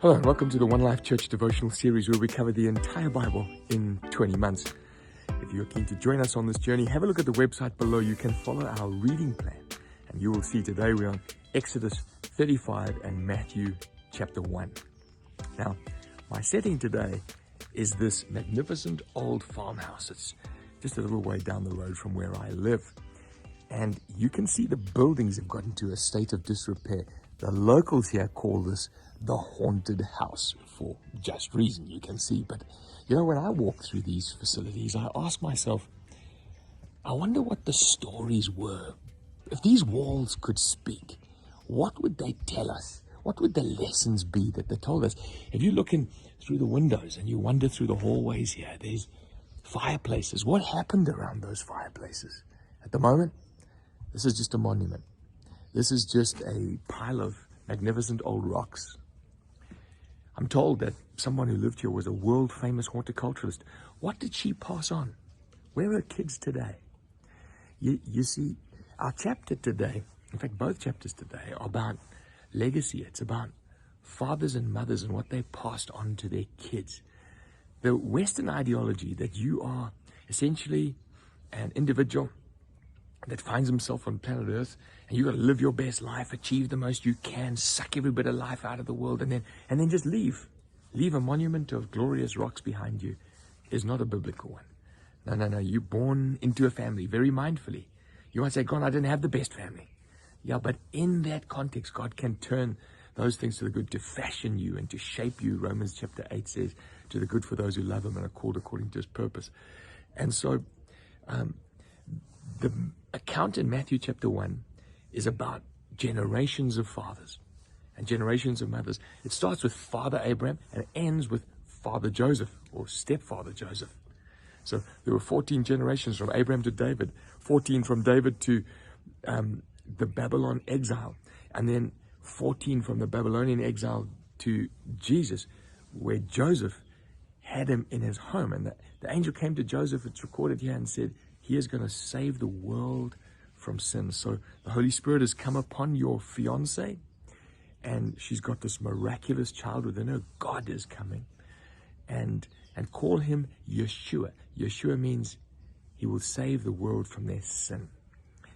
Hello and welcome to the One Life Church devotional series where we cover the entire Bible in 20 months. If you're keen to join us on this journey, have a look at the website below. You can follow our reading plan and you will see today we're on Exodus 35 and Matthew chapter 1. Now, my setting today is this magnificent old farmhouse. It's just a little way down the road from where I live. And you can see the buildings have gotten to a state of disrepair. The locals here call this the haunted house for just reason, you can see. But, you know, when I walk through these facilities, I ask myself, I wonder what the stories were. If these walls could speak, what would they tell us? What would the lessons be that they told us? If you're looking through the windows and you wander through the hallways here, there's fireplaces. What happened around those fireplaces? At the moment, this is just a monument. This is just a pile of magnificent old rocks. I'm told that someone who lived here was a world-famous horticulturalist. What did she pass on? Where are kids today? You see, our chapter today, in fact, both chapters today, are about legacy. It's about fathers and mothers and what they passed on to their kids. The Western ideology that you are essentially an individual that finds himself on planet Earth, and you got to live your best life, achieve the most you can, suck every bit of life out of the world, and then just leave a monument of glorious rocks behind you, is not a biblical one. No. You're born into a family very mindfully. You might say, God, I didn't have the best family. Yeah, but in that context, God can turn those things to the good, to fashion you and to shape you. Romans chapter 8 says, to the good for those who love him and are called according to his purpose. And so, the account in Matthew chapter 1 is about generations of fathers and generations of mothers. It starts with Father Abraham and it ends with Father Joseph, or stepfather Joseph. So there were 14 generations from Abraham to David, 14 from David to the Babylon exile, and then 14 from the Babylonian exile to Jesus, where Joseph had him in his home. And the angel came to Joseph, it's recorded here, and said, he is going to save the world from sin. So the Holy Spirit has come upon your fiance, and she's got this miraculous child within her. God is coming. And call him Yeshua. Yeshua means he will save the world from their sin.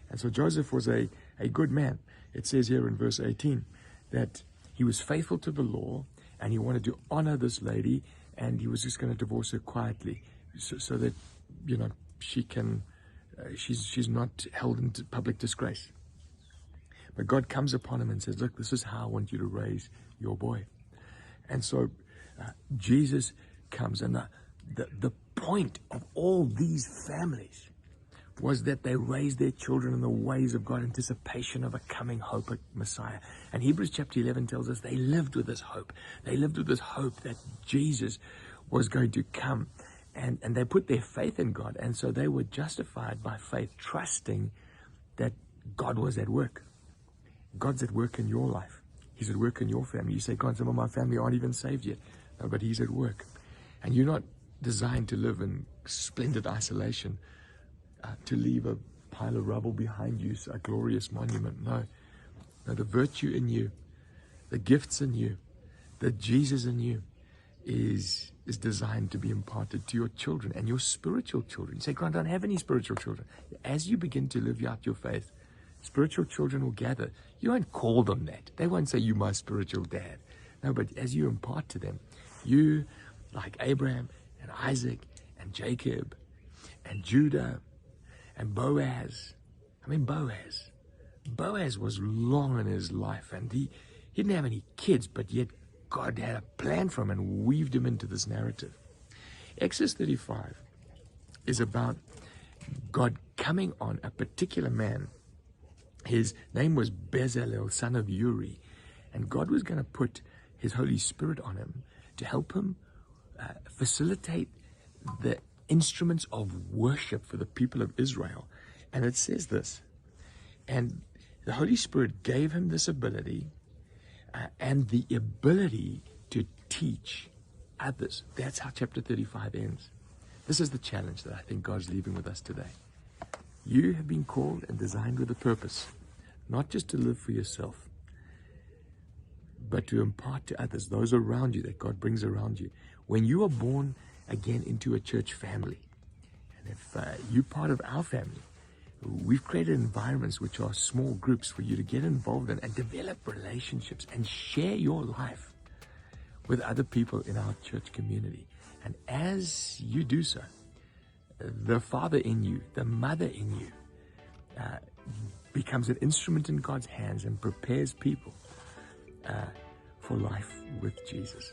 And so Joseph was a good man. It says here in verse 18 that he was faithful to the law, and he wanted to honor this lady, and he was just going to divorce her quietly so that, you know, she's not held into public disgrace. But God comes upon him and says, look, this is how I want you to raise your boy. And so Jesus comes, and the point of all these families was that they raised their children in the ways of God, anticipation of a coming hope, a Messiah. And Hebrews chapter 11 tells us they lived with this hope. They lived with this hope that Jesus was going to come. And they put their faith in God. And so they were justified by faith, trusting that God was at work. God's at work in your life. He's at work in your family. You say, God, some of my family aren't even saved yet. No, but he's at work. And you're not designed to live in splendid isolation, to leave a pile of rubble behind you, a glorious monument. No, the virtue in you, the gifts in you, the Jesus in you is designed to be imparted to your children and your spiritual children. You say, God, I don't have any spiritual children. As you begin to live out your faith, spiritual children will gather. You won't call them that. They won't say, you my spiritual dad. No, but as you impart to them, you, like Abraham and Isaac and Jacob and Judah and Boaz. Boaz was long in his life, and he didn't have any kids, but yet God had a plan for him and weaved him into this narrative. Exodus 35 is about God coming on a particular man. His name was Bezalel, son of Uri, and God was going to put his Holy Spirit on him to help him facilitate the instruments of worship for the people of Israel. And it says this, and the Holy Spirit gave him this ability and the ability to teach others. That's how chapter 35 ends. This is the challenge that I think God's leaving with us today. You have been called and designed with a purpose, not just to live for yourself, got to impart to others, those around you that God brings around you. When you are born again into a church family, and if you're part of our family, we've created environments which are small groups for you to get involved in and develop relationships and share your life with other people in our church community. And as you do so, the father in you, the mother in you, becomes an instrument in God's hands and prepares people for life with Jesus.